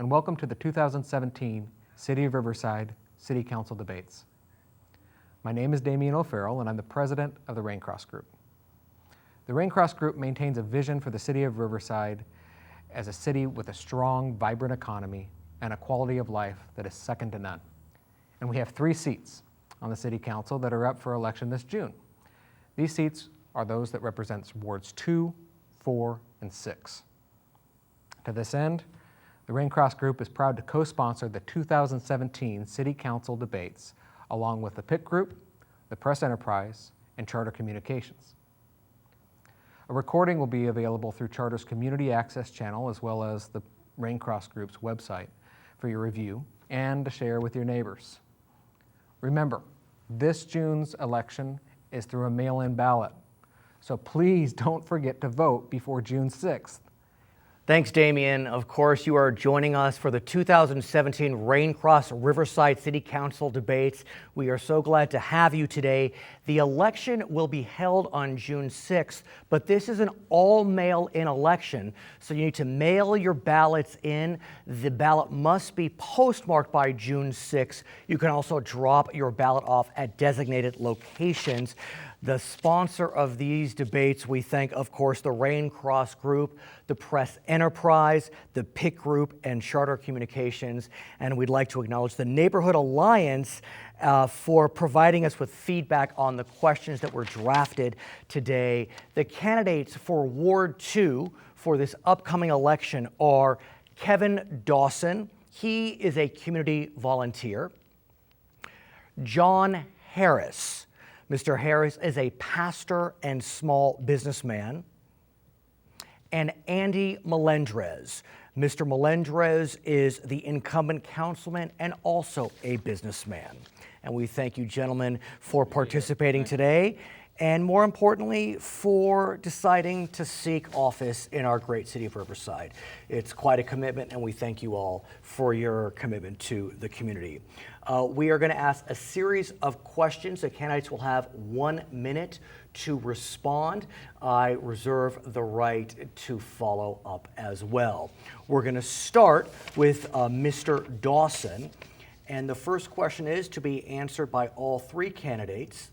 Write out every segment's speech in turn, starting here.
and welcome to the 2017 City of Riverside City Council debates. My name is Damian O'Farrell, and I'm the president of the Raincross Group. The Raincross Group maintains a vision for the City of Riverside as a city with a strong, vibrant economy and a quality of life that is second to none. And we have 3 seats on the City Council that are up for election this June. These seats are those that represent Wards 2, 4, and 6. To this end, the Raincross Group is proud to co-sponsor the 2017 City Council debates along with the PIC Group, the Press Enterprise, and Charter Communications. A recording will be available through Charter's Community Access channel as well as the Raincross Group's website for your review and to share with your neighbors. Remember, this June's election is through a mail-in ballot, so please don't forget to vote before June 6th. Thanks, Damian. Of course, you are joining us for the 2017 Raincross Riverside City Council debates. We are so glad to have you today. The election will be held on June 6th, but this is an all-mail-in election, so you need to mail your ballots in. The ballot must be postmarked by June 6th. You can also drop your ballot off at designated locations. The sponsor of these debates, we thank, of course, the Raincross Group, the Press Enterprise, the PIC Group, and Charter Communications. And we'd like to acknowledge the Neighborhood Alliance for providing us with feedback on the questions that were drafted today. The candidates for Ward 2 for this upcoming election are Kevin Dawson. He is a community volunteer. John Harris. Mr. Harris is a pastor and small businessman. And Andy Melendrez. Mr. Melendrez is the incumbent councilman and also a businessman. And we thank you, gentlemen, for participating today, and more importantly, for deciding to seek office in our great city of Riverside. It's quite a commitment, and we thank you all for your commitment to the community. We are going to ask a series of questions. The candidates will have 1 minute to respond. I reserve the right to follow up as well. We're going to start with Mr. Dawson, and the first question is to be answered by all 3 candidates.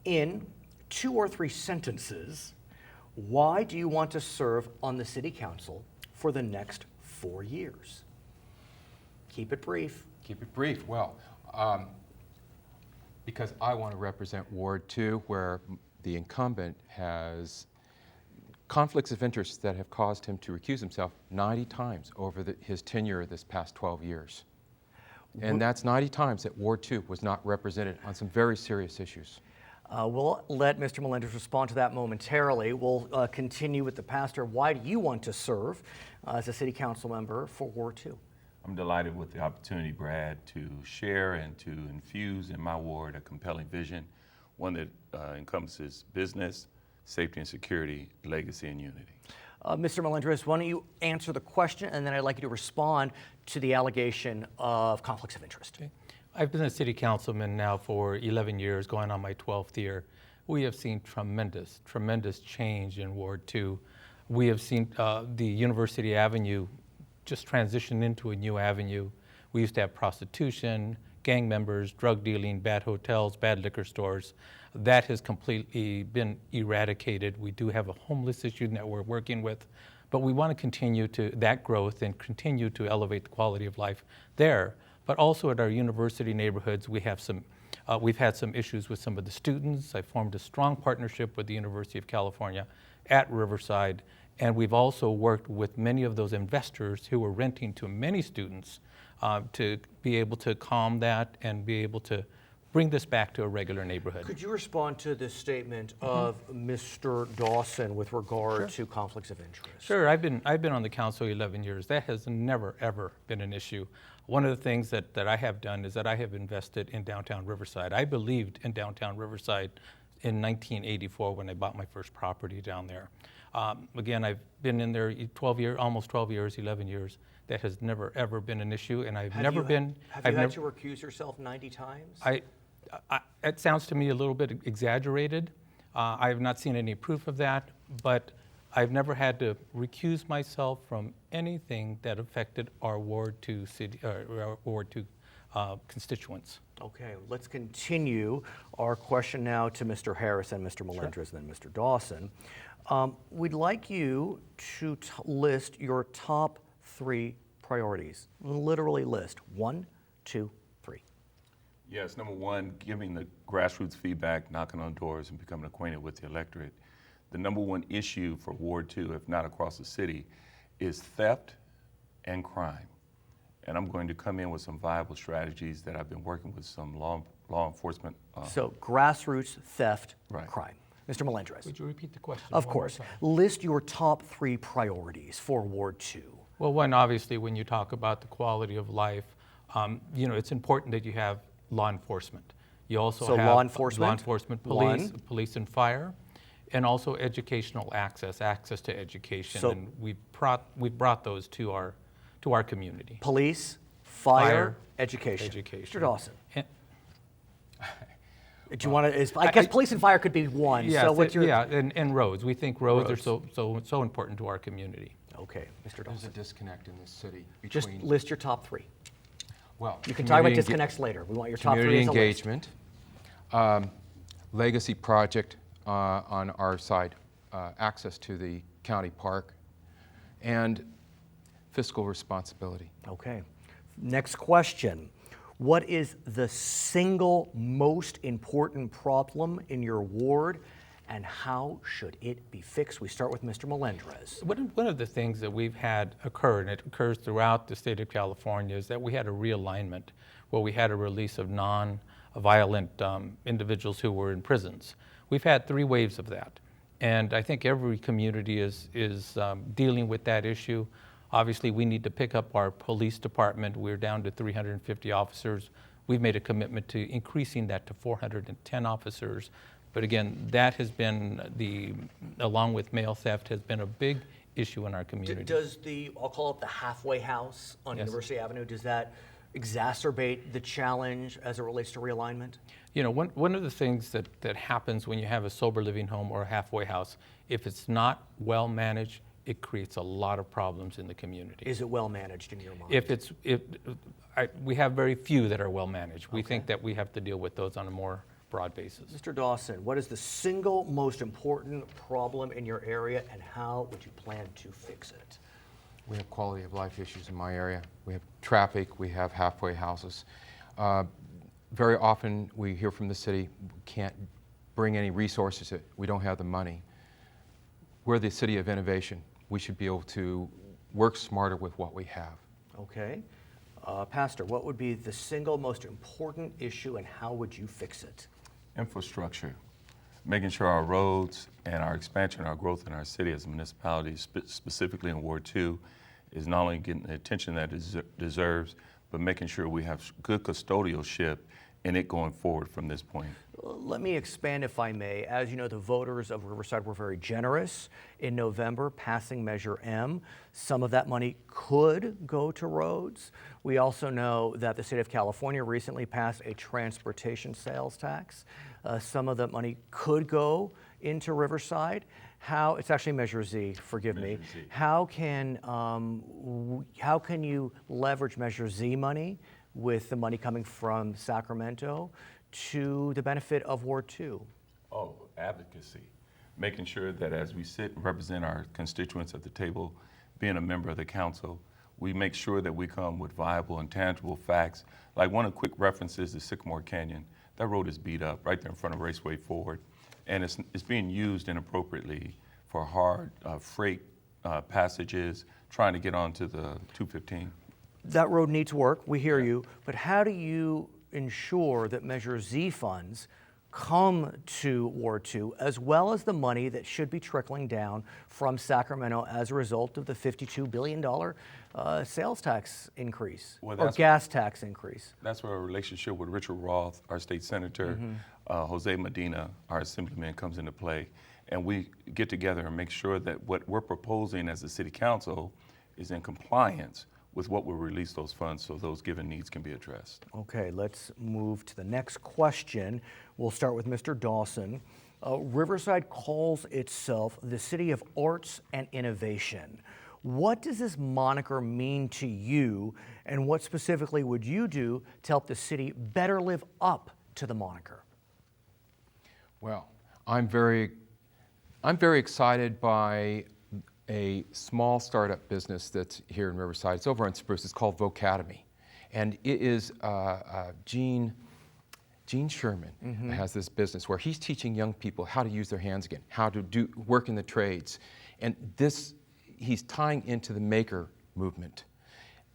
In 2 or 3 sentences, why do you want to serve on the City Council for the next 4 years? Keep it brief. Keep it brief. Well, because I want to represent Ward 2, where the incumbent has conflicts of interest that have caused him to recuse himself 90 times over his tenure this past 12 years. And that's 90 times that Ward 2 was not represented on some very serious issues. We'll let Mr. Melendrez respond to that momentarily. We'll continue with the pastor. Why do you want to serve as a city council member for Ward 2? I'm delighted with the opportunity, Brad, to share and to infuse in my ward a compelling vision, one that encompasses business, safety and security, legacy and unity. Mr. Melendrez, why don't you answer the question, and then I'd like you to respond to the allegation of conflicts of interest. Okay. I've been a city councilman now for 11 years, going on my 12th year. We have seen tremendous change in Ward 2. We have seen the University Avenue just transition into a new avenue. We used to have prostitution, gang members, drug dealing, bad hotels, bad liquor stores. That has completely been eradicated. We do have a homeless issue that we're working with, but we want to continue to that growth and continue to elevate the quality of life there. But also at our university neighborhoods, we have we've had some issues with some of the students. I formed a strong partnership with the University of California at Riverside, and we've also worked with many of those investors who were renting to many students to be able to calm that and be able to bring this back to a regular neighborhood. Could you respond to this statement of Mr. Dawson with regard to conflicts of interest? Sure, I've been on the council 11 years. That has never, ever been an issue. One of the things that I have done is that I have invested in downtown Riverside. I believed in downtown Riverside in 1984 when I bought my first property down there. Again, I've been in there almost 12 years, 11 years. That has never, ever been an issue, and I've never been... Have you had to recuse yourself 90 times? It sounds to me a little bit exaggerated. I have not seen any proof of that, but I've never had to recuse myself from anything that affected our Ward 2 our Ward 2 constituents. Okay, let's continue our question now to Mr. Harris and Mr. Melendrez and then Mr. Dawson. We'd like you to list your top 3 priorities. Literally list 1, 2, 3. Yes, number one, giving the grassroots feedback, knocking on doors, and becoming acquainted with the electorate. The number one issue for Ward 2, if not across the city, is theft and crime. And I'm going to come in with some viable strategies that I've been working with some law enforcement. So grassroots, theft, Right. crime. Mr. Melendrez. Would you repeat the question? Of one more course. time? List your top 3 priorities for Ward 2. Well, one, obviously, when you talk about the quality of life, it's important that you have law enforcement. You also So have law enforcement, police and fire, and also educational access to education. So- and we've brought those to our community. Police, fire, Fire, education. education. Mr. Dawson. And- Do you want to? I guess police and fire could be one. Yes, so what's your? and roads. We think roads Roads. are so important to our community. Okay, Mr. There's a Dawson. disconnect in this city Just between, list your top 3. well, You can talk about community enga- disconnects later. We want your top 3 community as a list. engagement, legacy project on our side, access to the county park, and fiscal responsibility. Okay. Next question. What is the single most important problem in your ward, and how should it be fixed? We start with Mr. Melendrez. One of the things that we've had occur, and it occurs throughout the state of California, is that we had a realignment where we had a release of non-violent individuals who were in prisons. We've had 3 waves of that, and I think every community is dealing with that issue. Obviously, we need to pick up our police department. We're down to 350 officers. We've made a commitment to increasing that to 410 officers. But again, that has been along with mail theft, has been a big issue in our community. Does I'll call it the halfway house on Yes. University Avenue, does that exacerbate the challenge as it relates to realignment? One of the things that happens when you have a sober living home or a halfway house, if it's not well managed, it creates a lot of problems in the community. Is it well managed in your mind? We have very few that are well managed. We think that we have to deal with those on a more broad basis. Mr. Dawson, what is the single most important problem in your area, and how would you plan to fix it? We have quality of life issues in my area. We have traffic, we have halfway houses. Very often we hear from the city, we can't bring any resources, we don't have the money. We're the city of innovation. We should be able to work smarter with what we have. Okay. Pastor, what would be the single most important issue, and how would you fix it? Infrastructure, making sure our roads and our expansion, our growth in our city as a municipality, specifically in Ward 2, is not only getting the attention that it deserves, but making sure we have good custodialship in it going forward from this point. Let me expand, if I may. As you know, the voters of Riverside were very generous in November, passing Measure M. Some of that money could go to roads. We also know that the state of California recently passed a transportation sales tax. Some of that money could go into Riverside. It's actually Measure Z, forgive me. Measure Z. How can you leverage Measure Z money with the money coming from Sacramento to the benefit of Ward 2? Oh, advocacy. Making sure that as we sit and represent our constituents at the table, being a member of the council, we make sure that we come with viable and tangible facts. Like one of the quick references is Sycamore Canyon. That road is beat up right there in front of Raceway Forward, and it's being used inappropriately for hard freight passages, trying to get onto the 215. That road needs work, we hear you, but how do you ensure that Measure Z funds come to Ward 2, as well as the money that should be trickling down from Sacramento as a result of the $52 billion sales tax increase, Well, or gas tax increase? That's where a relationship with Richard Roth, our state senator, Jose Medina, our assemblyman, comes into play. And we get together and make sure that what we're proposing as a city council is in compliance with what will release those funds so those given needs can be addressed. Okay, let's move to the next question. We'll start with Mr. Dawson. Riverside calls itself the City of Arts and Innovation. What does this moniker mean to you, and what specifically would you do to help the city better live up to the moniker? Well, I'm very excited by a small startup business that's here in Riverside. It's over on Spruce. It's called Vocademy, and it is Gene Sherman has this business where he's teaching young people how to use their hands again, how to work in the trades, and he's tying into the maker movement.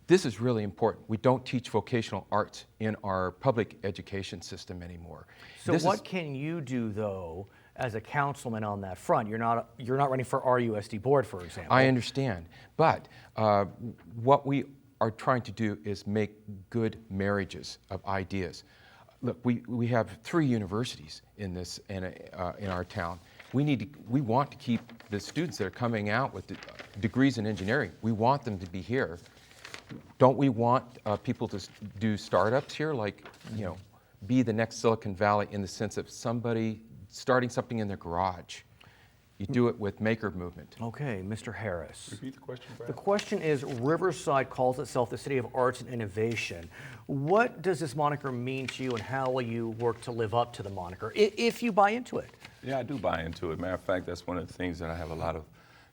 This is really important. We don't teach vocational arts in our public education system anymore. So what can you do, though, as a councilman on that front? You're not running for RUSD board, for example. I understand, but what we are trying to do is make good marriages of ideas. Look, we have 3 universities in our town. We want to keep the students that are coming out with degrees in engineering. We want them to be here. Don't we want people to do startups here, like, be the next Silicon Valley in the sense of somebody starting something in their garage? You do it with maker movement. Okay, Mr. Harris. Repeat the question, Brad. The question is, Riverside calls itself the City of Arts and Innovation. What does this moniker mean to you, and how will you work to live up to the moniker, if you buy into it? Yeah, I do buy into it. Matter of fact, that's one of the things that I have a lot of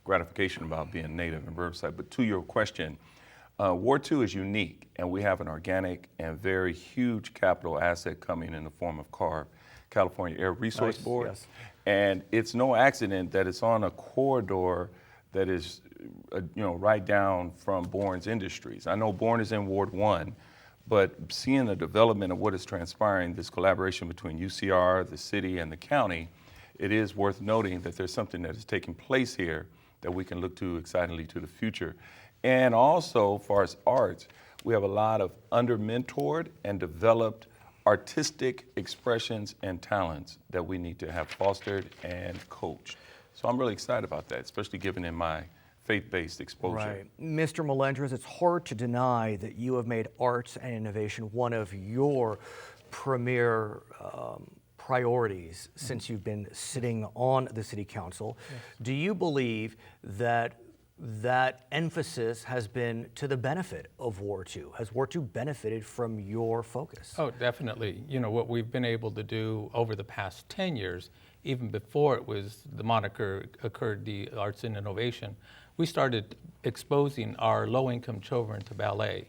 gratification about being native in Riverside. But to your question, Ward 2 is unique, and we have an organic and very huge capital asset coming in the form of CARB, California Air Resource Board. Yes. And it's no accident that it's on a corridor that is, right down from Bourne's Industries. I know Bourne is in Ward 1, but seeing the development of what is transpiring, this collaboration between UCR, the city, and the county, it is worth noting that there's something that is taking place here that we can look to excitedly to the future. And also, as far as arts, we have a lot of under-mentored and developed artistic expressions and talents that we need to have fostered and coached. So I'm really excited about that, especially given in my faith-based exposure. Right. Mr. Melendrez, it's hard to deny that you have made arts and innovation one of your premier priorities since you've been sitting on the City Council. Yes. Do you believe that emphasis has been to the benefit of Ward 2? Has Ward 2 benefited from your focus? Oh, definitely. What we've been able to do over the past 10 years, even before the moniker occurred, the Arts and Innovation, we started exposing our low-income children to ballet,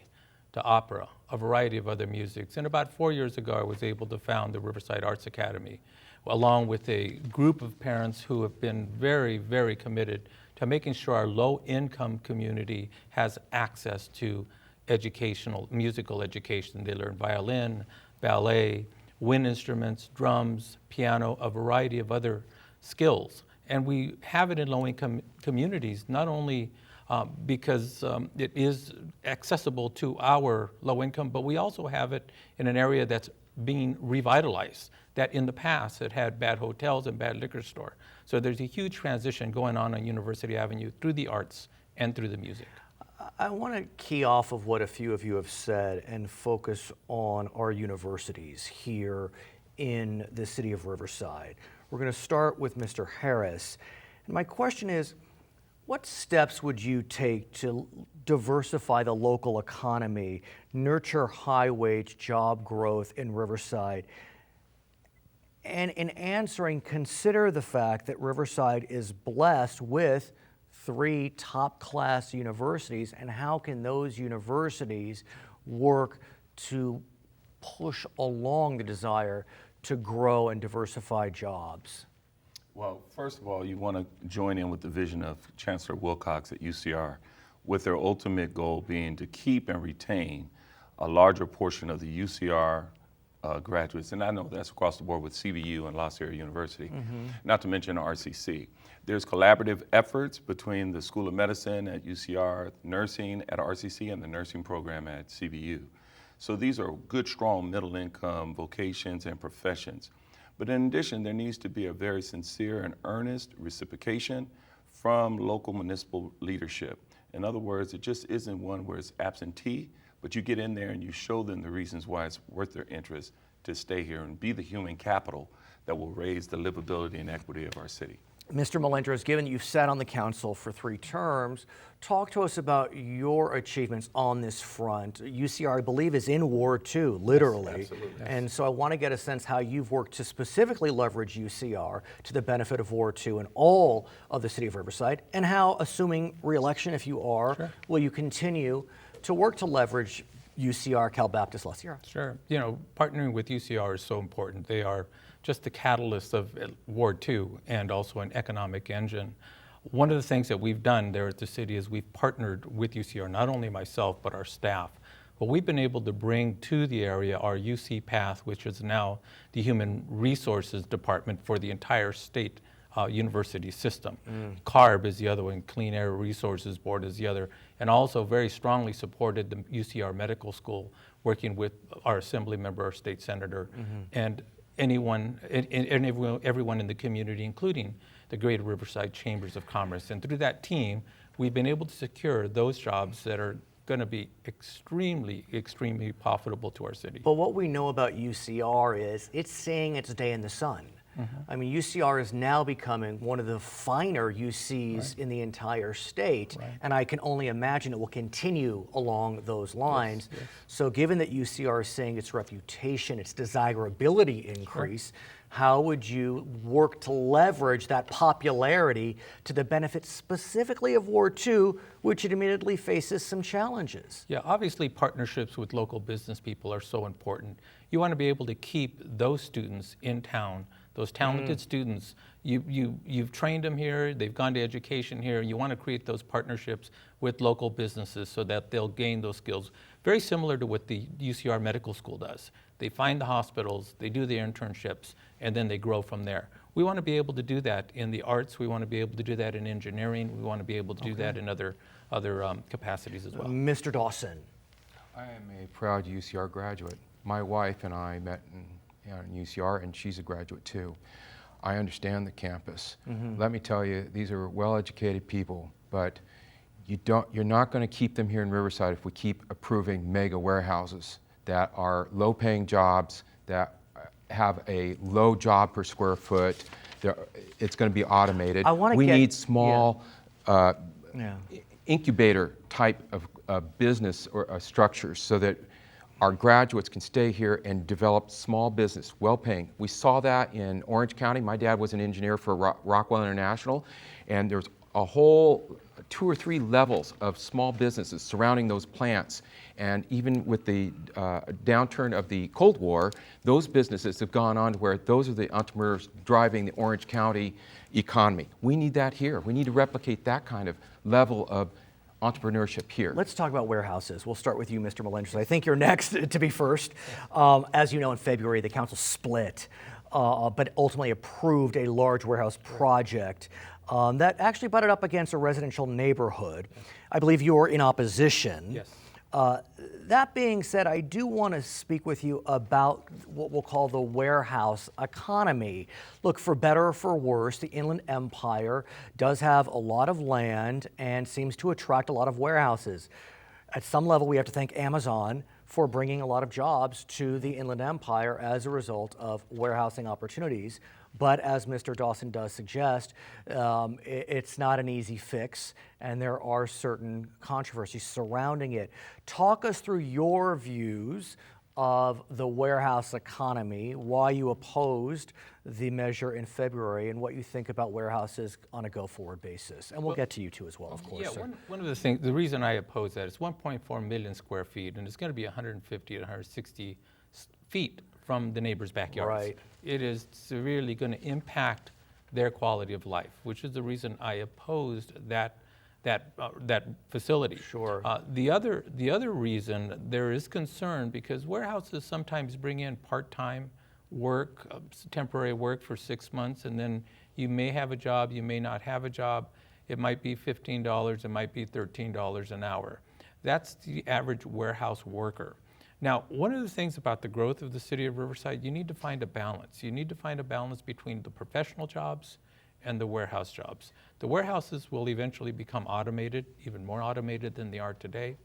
to opera, a variety of other musics. And about 4 years ago, I was able to found the Riverside Arts Academy, along with a group of parents who have been very, very committed to making sure our low-income community has access to musical education. They learn violin, ballet, wind instruments, drums, piano, a variety of other skills. And we have it in low-income communities, not only because it is accessible to our low income, but we also have it in an area that's being revitalized, that in the past it had bad hotels and bad liquor store. So there's a huge transition going on University Avenue through the arts and through the music. I want to key off of what a few of you have said and focus on our universities here in the city of Riverside. We're going to start with Mr. Harris. And my question is, what steps would you take to diversify the local economy, nurture high-wage job growth in Riverside, and in answering, consider the fact that Riverside is blessed with 3 top-class universities, and how can those universities work to push along the desire to grow and diversify jobs? Well, first of all, you want to join in with the vision of Chancellor Wilcox at UCR, with their ultimate goal being to keep and retain a larger portion of the UCR graduates. And I know that's across the board with CBU and La Sierra University, not to mention RCC. There's collaborative efforts between the School of Medicine at UCR, nursing at RCC, and the nursing program at CBU. So these are good, strong middle-income vocations and professions. But in addition, there needs to be a very sincere and earnest reciprocation from local municipal leadership. In other words, it just isn't one where it's absentee, but you get in there and you show them the reasons why it's worth their interest to stay here and be the human capital that will raise the livability and equity of our city. Mr. Melendrez, given that you've sat on the council for 3 terms, talk to us about your achievements on this front. UCR, I believe, is in Ward 2, literally. Yes, absolutely. And so I want to get a sense how you've worked to specifically leverage UCR to the benefit of Ward 2 and all of the city of Riverside, and how, assuming re-election, if you are, will you continue to work to leverage UCR, Cal Baptist La Sierra? Sure. You know, partnering with UCR is so important. They are just the catalyst of Ward 2 and also an economic engine. One of the things that we've done there at the city is we've partnered with UCR, not only myself, but our staff. Well, we've been able to bring to the area our UC Path, which is now the Human Resources Department for the entire state university system. CARB is the other one, Clean Air Resources Board is the other, and also very strongly supported the UCR Medical School, working with our assembly member, our state senator, and everyone in the community, including the Greater Riverside Chambers of Commerce. And through that team, we've been able to secure those jobs that are going to be extremely, extremely profitable to our city. But what we know about UCR is it's seeing its day in the sun. I mean, UCR is now becoming one of the finer UCs in the entire state, and I can only imagine it will continue along those lines. So given that UCR is seeing its reputation, its desirability increase, how would you work to leverage that popularity to the benefit specifically of Ward 2, which admittedly faces some challenges? Yeah, obviously partnerships with local business people are so important. You want to be able to keep those students in town, those talented students. You've trained them here, they've gone to education here. You want to create those partnerships with local businesses so that they'll gain those skills. Very similar to what the UCR Medical School does. They find the hospitals, they do the internships, and then they grow from there. We want to be able to do that in the arts. We want to be able to do that in engineering. We want to be able to do that in other capacities as well. Mr. Dawson. I am a proud UCR graduate. My wife and I met in UCR, and she's a graduate too. I understand the campus. Let me tell you, these are well-educated people, but you're not going to keep them here in Riverside if we keep approving mega warehouses that are low-paying jobs, that have a low job per square foot. It's going to be automated. We need small incubator type of business or structures so that our graduates can stay here and develop small business, well-paying. We saw that in Orange County. My dad was an engineer for Rockwell International, and there's a whole 2 or 3 levels of small businesses surrounding those plants. And even with the downturn of the Cold War, those businesses have gone on to where those are the entrepreneurs driving the Orange County economy. We need that here. We need to replicate that kind of level of entrepreneurship here. Let's talk about warehouses. We'll start with you, Mr. Melendrez. I think you're next to be first. As you know, in February, the council split, but ultimately approved a large warehouse project that actually butted up against a residential neighborhood. I believe you're in opposition. Yes. That being said, I do want to speak with you about what we'll call the warehouse economy. Look, for better or for worse, the Inland Empire does have a lot of land and seems to attract a lot of warehouses. At some level, we have to thank Amazon for bringing a lot of jobs to the Inland Empire as a result of warehousing opportunities. But as Mr. Dawson does suggest, it's not an easy fix, and there are certain controversies surrounding it. Talk us through your views of the warehouse economy, why you opposed the measure in February, and what you think about warehouses on a go-forward basis. And we'll get to you two as well, of course. Yeah, sir. one of the things, the reason I oppose that is 1.4 million square feet, and it's going to be 150 to 160 feet from the neighbors' backyards. Right. It is severely going to impact their quality of life, which is the reason I opposed that facility. Sure. The other reason there is concern because warehouses sometimes bring in part-time work, temporary work for 6 months, and then you may have a job, you may not have a job. It might be $15, it might be $13 an hour. That's the average warehouse worker. Now, one of the things about the growth of the city of Riverside, you need to find a balance. You need to find a balance between the professional jobs and the warehouse jobs. The warehouses will eventually become automated, even more automated than they are today.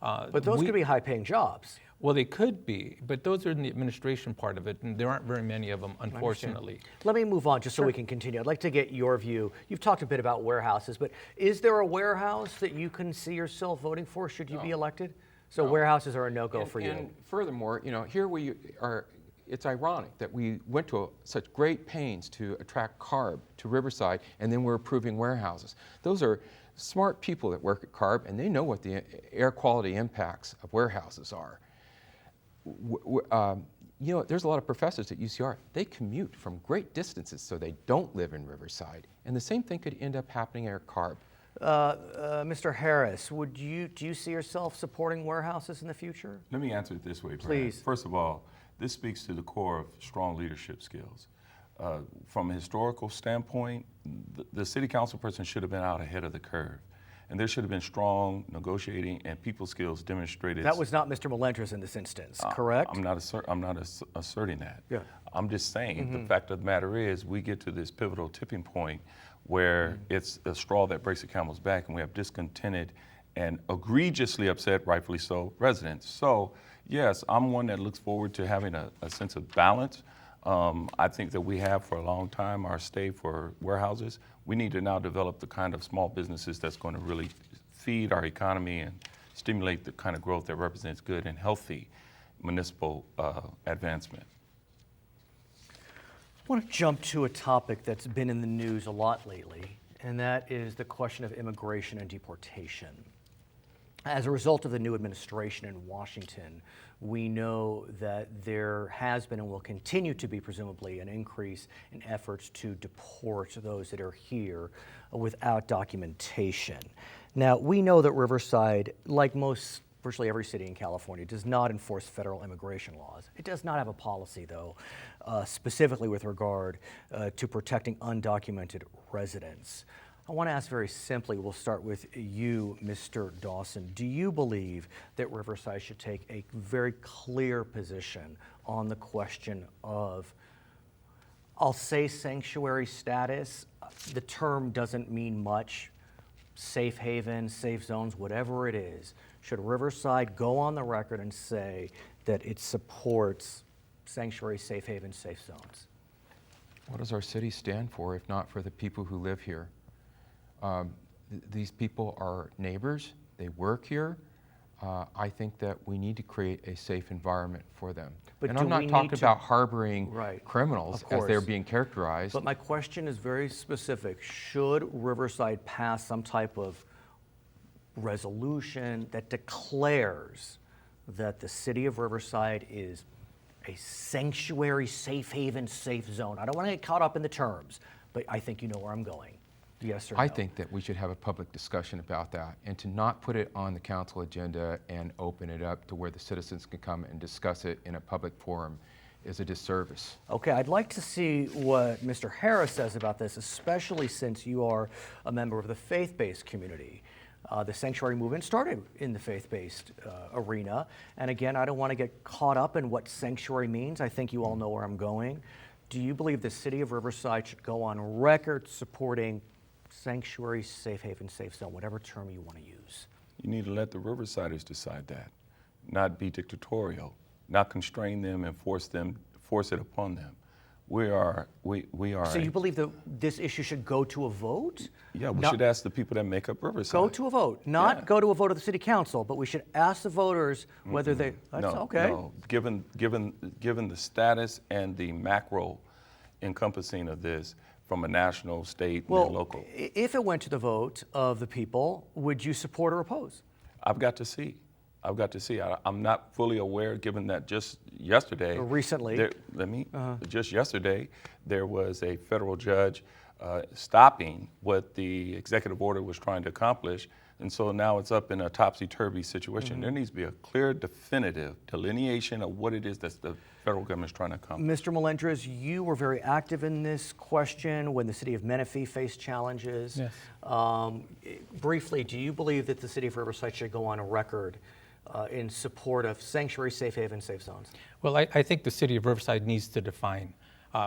But those could be high-paying jobs. Well, they could be, but those are in the administration part of it, and there aren't very many of them, unfortunately. Let me move on just so we can continue. I'd like to get your view. You've talked a bit about warehouses, but is there a warehouse that you can see yourself voting for should you be elected? So warehouses are a no-go for you. And furthermore, here we are. It's ironic that we went to such great pains to attract CARB to Riverside, and then we're approving warehouses. Those are smart people that work at CARB, and they know what the air quality impacts of warehouses are. There's a lot of professors at UCR. They commute from great distances, so they don't live in Riverside, and the same thing could end up happening at CARB. Mr. Harris, do you see yourself supporting warehouses in the future? Let me answer it this way, Brad. Please. First of all, this speaks to the core of strong leadership skills. From a historical standpoint, the city council person should have been out ahead of the curve. And there should have been strong negotiating and people skills demonstrated. That was not Mr. Melendrez in this instance, correct? I'm not asserting that. Yeah. I'm just saying the fact of the matter is we get to this pivotal tipping point where it's a straw that breaks the camel's back, and we have discontented and egregiously upset, rightfully so, residents. So yes, I'm one that looks forward to having a sense of balance. I think that we have for a long time our stay for warehouses. We need to now develop the kind of small businesses that's going to really feed our economy and stimulate the kind of growth that represents good and healthy municipal advancement. I want to jump to a topic that's been in the news a lot lately, and that is the question of immigration and deportation. As a result of the new administration in Washington, we know that there has been and will continue to be presumably an increase in efforts to deport those that are here without documentation. Now, we know that Riverside, like virtually every city in California, does not enforce federal immigration laws. It does not have a policy, though, specifically with regard to protecting undocumented residents. I want to ask very simply, we'll start with you, Mr. Dawson. Do you believe that Riverside should take a very clear position on the question of, I'll say sanctuary status, the term doesn't mean much, safe haven, safe zones, whatever it is. Should Riverside go on the record and say that it supports sanctuary, safe haven, safe zones? What does our city stand for if not for the people who live here? These people are neighbors, they work here. I think that we need to create a safe environment for them. But and do I'm not we talking need about harboring Right. criminals Of as they're course. being characterized. But my question is very specific. Should Riverside pass some type of resolution that declares that the city of Riverside is a sanctuary, safe haven, safe zone? I don't want to get caught up in the terms, but I think you know where I'm going. Yes or no? I think that we should have a public discussion about that, and to not put it on the council agenda and open it up to where the citizens can come and discuss it in a public forum is a disservice. Okay, I'd like to see what Mr. Harris says about this, especially since you are a member of the faith-based community. The sanctuary movement started in the faith-based arena, and again, I don't want to get caught up in what sanctuary means. I think you all know where I'm going. Do you believe the city of Riverside should go on record supporting sanctuary, safe haven, safe zone, whatever term you want to use? You need to let the Riversiders decide that, not be dictatorial, not constrain them and force it upon them. We are. So you believe that this issue should go to a vote? Yeah, we Not- should ask the people that make up Riverside. Go to a vote, not Yeah. go to a vote of the city council, but we should ask the voters whether they. That's No, okay. no. Given the status and the macro encompassing of this from a national, state, Well, and local, if it went to the vote of the people, would you support or oppose? I've got to see. I'm not fully aware, given that just yesterday. Or recently. Just yesterday, there was a federal judge stopping what the executive order was trying to accomplish. And so now it's up in a topsy-turvy situation. There needs to be a clear, definitive delineation of what it is that the federal government is trying to accomplish. Mr. Melendrez, you were very active in this question when the city of Menifee faced challenges. Yes. Briefly, do you believe that the city of Riverside should go on a record in support of sanctuary, safe haven, safe zones? Well, I think the city of Riverside needs to define.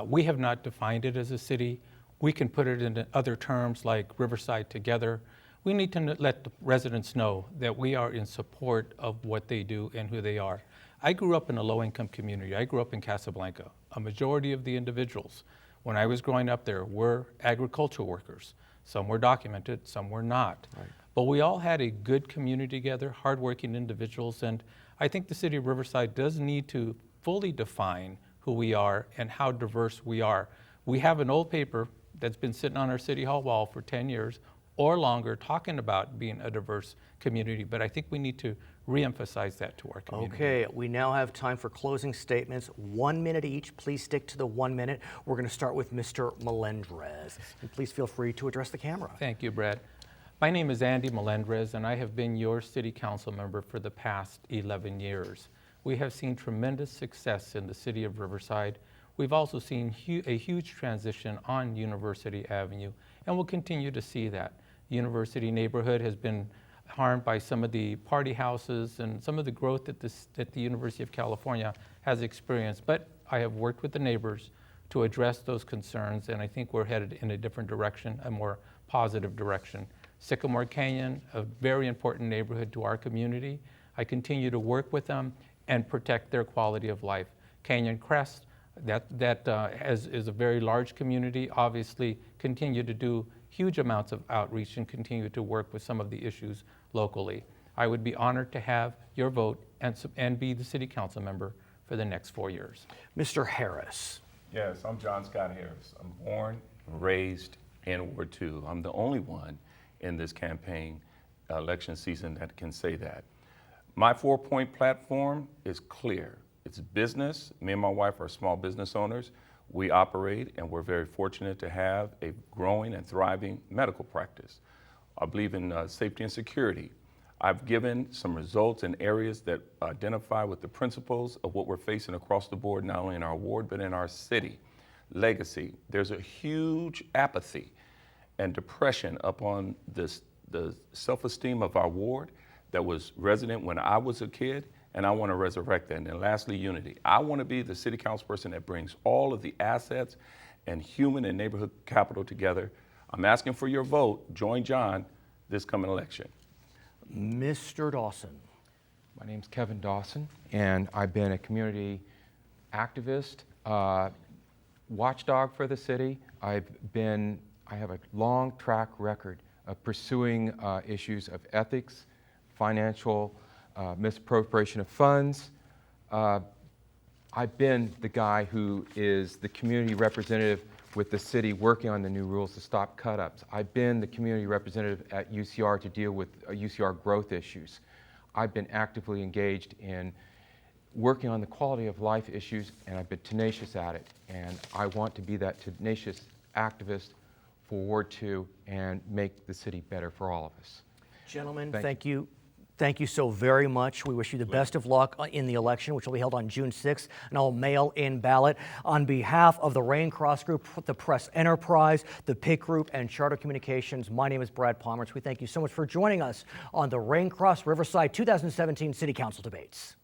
We have not defined it as a city. We can put it into other terms like Riverside Together. We need to let the residents know that we are in support of what they do and who they are. I grew up in a low-income community. I grew up in Casablanca. A majority of the individuals, when I was growing up there, were agricultural workers. Some were documented, some were not. Right. But we all had a good community together, hardworking individuals, and I think the city of Riverside does need to fully define who we are and how diverse we are. We have an old paper that's been sitting on our city hall wall for 10 years or longer talking about being a diverse community, but I think we need to re-emphasize that to our community. Okay, we now have time for closing statements. 1 minute each. Please stick to the 1 minute. We're going to start with Mr. Melendrez. And please feel free to address the camera. Thank you, Brad. My name is Andy Melendrez, and I have been your city council member for the past 11 years. We have seen tremendous success in the city of Riverside. We've also seen a huge transition on University Avenue, and we'll continue to see that. University neighborhood has been harmed by some of the party houses and some of the growth that the University of California has experienced. But I have worked with the neighbors to address those concerns, and I think we're headed in a different direction, a more positive direction. Sycamore Canyon, a very important neighborhood to our community. I continue to work with them and protect their quality of life. Canyon Crest, that is a very large community, obviously continue to do huge amounts of outreach and continue to work with some of the issues locally. I would be honored to have your vote and be the city council member for the next 4 years. Mr. Harris. Yes, I'm John Scott Harris. I'm born, raised in Ward 2. I'm the only one in this campaign election season that can say that. My 4-point platform is clear. It's business. Me and my wife are small business owners. We operate, and we're very fortunate to have a growing and thriving medical practice. I believe in safety and security. I've given some results in areas that identify with the principles of what we're facing across the board, not only in our ward, but in our city. Legacy. There's a huge apathy and depression upon the self-esteem of our ward that was resident when I was a kid, and I want to resurrect that. And then lastly, unity. I want to be the city councilperson that brings all of the assets and human and neighborhood capital together. I'm asking for your vote. Join John this coming election. Mr. Dawson. My name's Kevin Dawson, and I've been a community activist, watchdog for the city. I have a long track record of pursuing issues of ethics, financial misappropriation of funds. I've been the guy who is the community representative with the city working on the new rules to stop cut-ups. I've been the community representative at UCR to deal with UCR growth issues. I've been actively engaged in working on the quality of life issues, and I've been tenacious at it. And I want to be that tenacious activist for Ward 2 and make the city better for all of us. Gentlemen, thank you. Thank you so very much. We wish you the best of luck in the election, which will be held on June 6th, an all-mail-in ballot. On behalf of the Raincross Group, the Press Enterprise, the PIC Group, and Charter Communications, my name is Brad Pomerance. We thank you so much for joining us on the Raincross Riverside 2017 City Council debates.